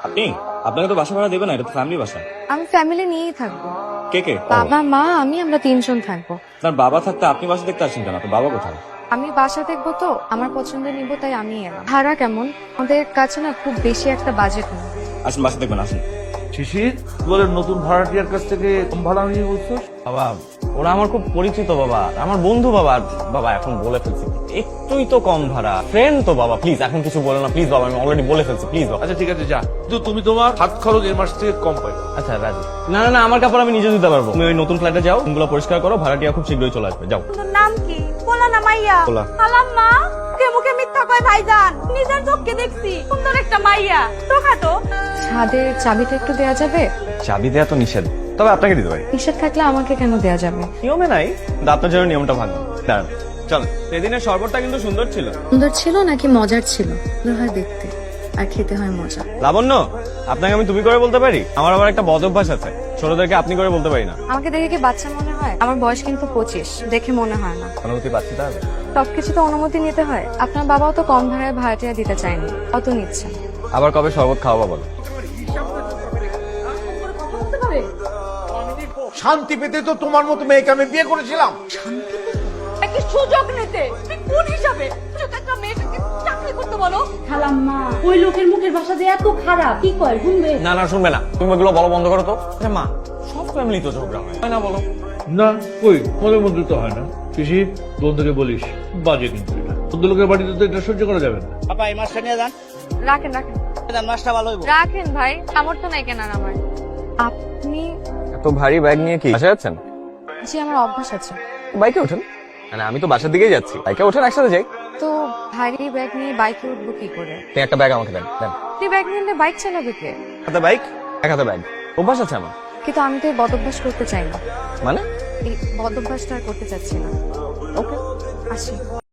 আপনি আপনাকে তো বাসা ভাড়া দেবে না, এটা তো ফ্যামিলি বাসা। আমি ফ্যামিলি নিয়েই থাকবো। কে কে? বাবা মা আমি আমরা 3 জন থাকবো। আপনার বাবা থাকতে আপনি বাসা দেখতে আসছেন কেন? আপনার বাবা কোথায়? আমি বাসা দেখবো তো আমার পছন্দের নিবো, তাই আমি এলাম। ভাড়া কেমন? আমাদের কাছে না খুব বেশি একটা বাজেট নেই। আসুন বাসা দেখবেন, আসুন। শিশির বলে নতুন ভাড়াটিয়ার কাছ থেকে কম ভাড়া নিয়ে বলছোস? বাবা ওরা আমার খুব পরিচিত বাবা, আমার বন্ধু বাবা। আর বাবা এখন বলে ফেলছি, একটুই তো কম ভাড়া, ফ্রেন্ড তো বাবা, প্লিজ এখন কিছু বলো না প্লিজ বাবা, আমি অলরেডি বলে ফেলছি প্লিজ বাবা। আচ্ছা ঠিক আছে যা, কিন্তু তুমি তোমার হাত খরচ এর মাস থেকে কম পাই। আচ্ছা রাজি। না না না, আমার কাপড় আমি নিজে ধুতে পারবো। তুমি ওই নতুন ফ্ল্যাটে যাও, রুমগুলো পরিষ্কার করো, ভাড়াটিয়া খুব শীঘ্রই চলে আসবে, যাও। তোর নাম কি? বলা না মাইয়া। বলা। আলাম্মা মুখে মুখে মিথ্যা কয় ভাইজান, নিজের চোখকে দেখছি সুন্দর একটা মাইয়া। তোকা তো ছাদের চাবিটা একটু দেয়া যাবে? চাবি দেয়া তো নিষেধ, তবে আপনাকে দিতে পারি। নিষেধ থাকলে আমাকে কেন দেয়া যাবে? নিয়মে নাই, কিন্তু আপনার জন্য নিয়মটা ভাঙবো। দাঁড়ান চল। সেদিনের শরবতটা কিন্তু সুন্দর ছিল। সুন্দর ছিল নাকি মজার ছিল? সুন্দর হয় দেখতে আর খেতে হয় মজা। লাবণ্য, আপনাকে আমি তুমি করে বলতে পারি? আমার আবার একটা বদ অভ্যাস আছে, ছোটদেরকে আপনি করে বলতে পারি না। আমাকে দেখে কি বাচ্চা মনে হয়? আমার বয়স কিন্তু 25, দেখে মনে হয় না। অনুমতি পাচ্ছি তাহলে? সবকিছু তো অনুমতি নিতে হয়। আপনার বাবাও তো কম ভাড়ায় ভাড়াটিয়া দিতে চায়নি, কত নিচ্ছেন? আবার কবে শরবত খাওয়াবো বলো? শান্তি পেতে তো তোমার মতো মেয়েকে আমি বিয়ে করেছিলাম। একটা সুযোগ নিতে তুই কোন হিসাবে সুযোগ একটা মেয়েটাকে চাকরি করতে বলো? খালাম্মা ওই লোকের মুখের ভাষা যে এত খারাপ, কি কয় শুনবে? না না শুনবে না, তুমি এগুলো বলো বন্ধ করো তো। আরে মা, সব ফ্যামিলি তো ঝগড়া হয়, তাই না বলো? না কই, মনের মধ্যে তো হয় না। শিশির বন্ধুকে বলিস, বাজে কিন্তু এটা। বন্ধু লোকের বাড়িতে তো এটা সহ্য করা যাবে না। আপা এই মাছটা নিয়ে যান, রাখেন রাখেন মাছটা ভালো হইব। রাখেন ভাই, সামর্থ্য নাই কেনার আমার। আপনি? এত ভারী ব্যাগ নিয়ে কি বাসায় যাচ্ছেন? জি আমার অভ্যাস আছে। বাইকে ওঠেন। মানে আমি তো বাসার দিকেই যাচ্ছি, বাইকে ওঠেন একসাথে যাই। তো ভারী ব্যাগ নিয়ে বাইকে উঠবো কি করে? আপনি একটা ব্যাগ আমাকে দেন। দেন। আপনি ব্যাগ নিলে বাইক চালাবে কে? হাতে বাইক, এক হাতে ব্যাগ, অভ্যাস আছে আমার। কিন্তু আমি তো এই বদভ্যাস করতে চাই না। মানে এই বদভ্যাসটা আর করতে চাচ্ছি না। ওকে। আসি।